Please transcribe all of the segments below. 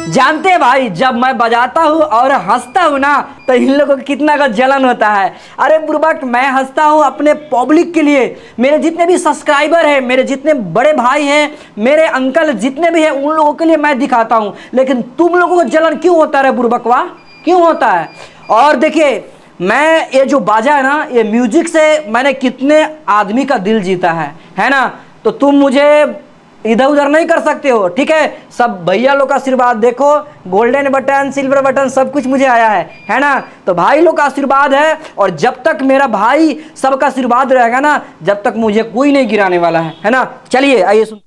जानते हैं भाई, जब मैं बजाता हूँ और हंसता हूँ ना तो इन लोगों को कितना का जलन होता है। अरे बुर्बक, मैं हंसता हूँ अपने पब्लिक के लिए, मेरे जितने भी सब्सक्राइबर हैं, मेरे जितने बड़े भाई हैं, मेरे अंकल जितने भी हैं, उन लोगों के लिए मैं दिखाता हूँ। लेकिन तुम लोगों को जलन क्यों होता है बुर्बकवा, क्यों होता है? और देखिए, मैं ये जो बाजा है ना, ये म्यूजिक से मैंने कितने आदमी का दिल जीता है ना। तो तुम मुझे इधर उधर नहीं कर सकते हो, ठीक है। सब भैया लोग का आशीर्वाद देखो, गोल्डन बटन, सिल्वर बटन, सब कुछ मुझे आया है ना। तो भाई लोग का आशीर्वाद है, और जब तक मेरा भाई सबका आशीर्वाद रहेगा ना, जब तक मुझे कोई नहीं गिराने वाला है ना। चलिए आइए सुन।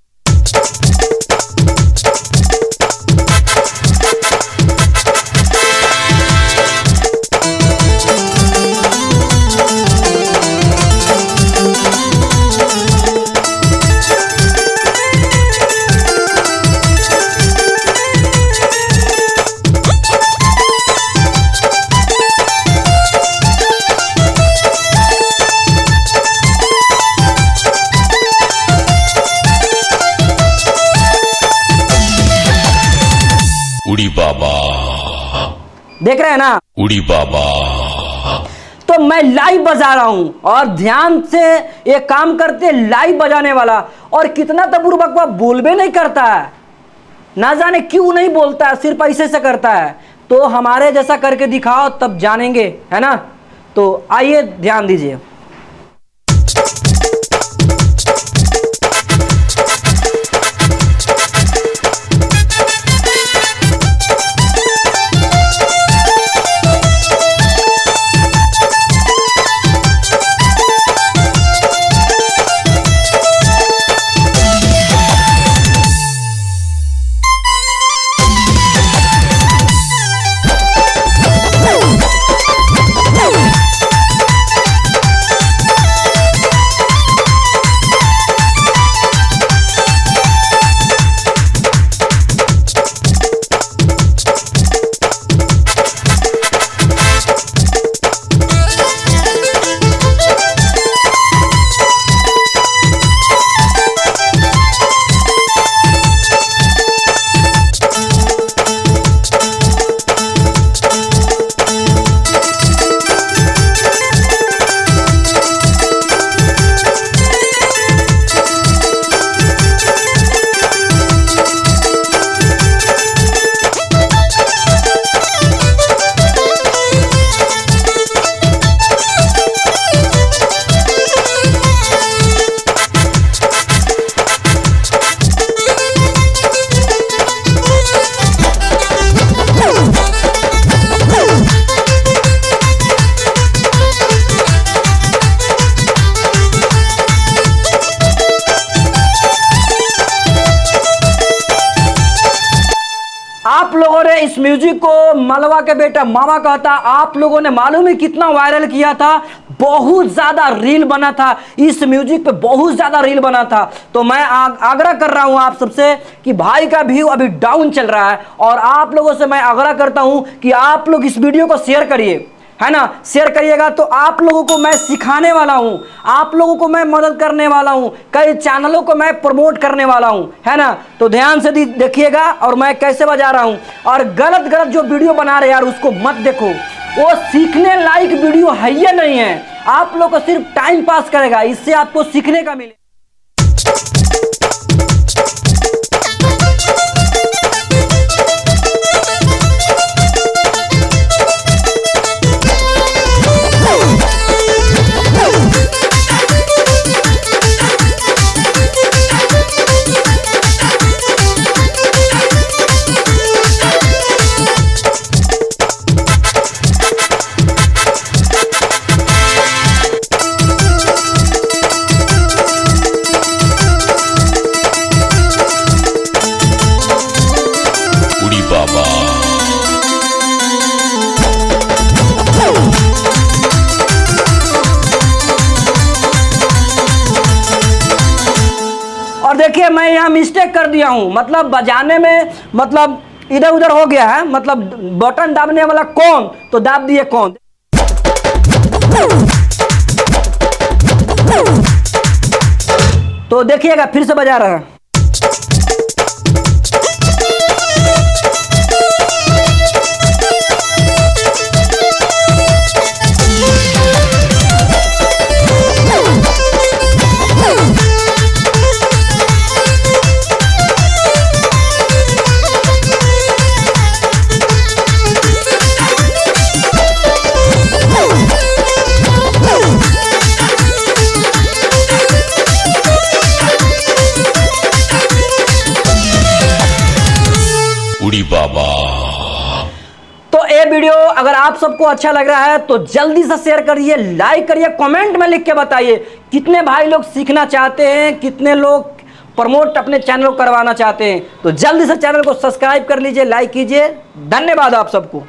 उड़ी बाबा, देख रहे हैं ना, उड़ी बाबा। तो मैं लाइव बजा रहा हूं, और ध्यान से ये काम करते लाइव बजाने वाला, और कितना तो बुर्बकवा बोल भी नहीं करता है, ना जाने क्यों नहीं बोलता है, सिर्फ ऐसे से करता है। तो हमारे जैसा करके दिखाओ तब जानेंगे, है ना। तो आइए ध्यान दीजिए। आप लोगों ने इस म्यूजिक को मलवा के बेटा मामा कहता, आप लोगों ने मालूम है कितना वायरल किया था, बहुत ज्यादा रील बना था इस म्यूजिक पे, बहुत ज्यादा रील बना था। तो मैं आग्रह कर रहा हूं आप सबसे कि भाई का व्यू अभी डाउन चल रहा है, और आप लोगों से मैं आग्रह करता हूं कि आप लोग इस वीडियो को शेयर करिए, है ना। शेयर करिएगा तो आप लोगों को मैं सिखाने वाला हूं, आप लोगों को मैं मदद करने वाला हूं, कई चैनलों को मैं प्रमोट करने वाला हूं, है ना। तो ध्यान से देखिएगा और मैं कैसे बजा रहा हूं। और गलत गलत जो वीडियो बना रहे यार, उसको मत देखो, वो सीखने लायक वीडियो है ही नहीं है। आप लोग को सिर्फ टाइम पास करेगा, इससे आपको सीखने का मिले। और देखिए, मैं यहाँ मिस्टेक कर दिया हूँ, मतलब बजाने में मतलब इधर उधर हो गया है, मतलब बटन दाबने वाला कौन, तो दाब दिए कौन। तो देखिएगा फिर से बजा रहे हैं। जोड़ी बाबा। तो ये वीडियो अगर आप सबको अच्छा लग रहा है तो जल्दी से शेयर करिए, लाइक करिए, कमेंट में लिख के बताइए कितने भाई लोग सीखना चाहते हैं, कितने लोग प्रमोट अपने चैनल को करवाना चाहते हैं। तो जल्दी से चैनल को सब्सक्राइब कर लीजिए, लाइक कीजिए। धन्यवाद आप सबको।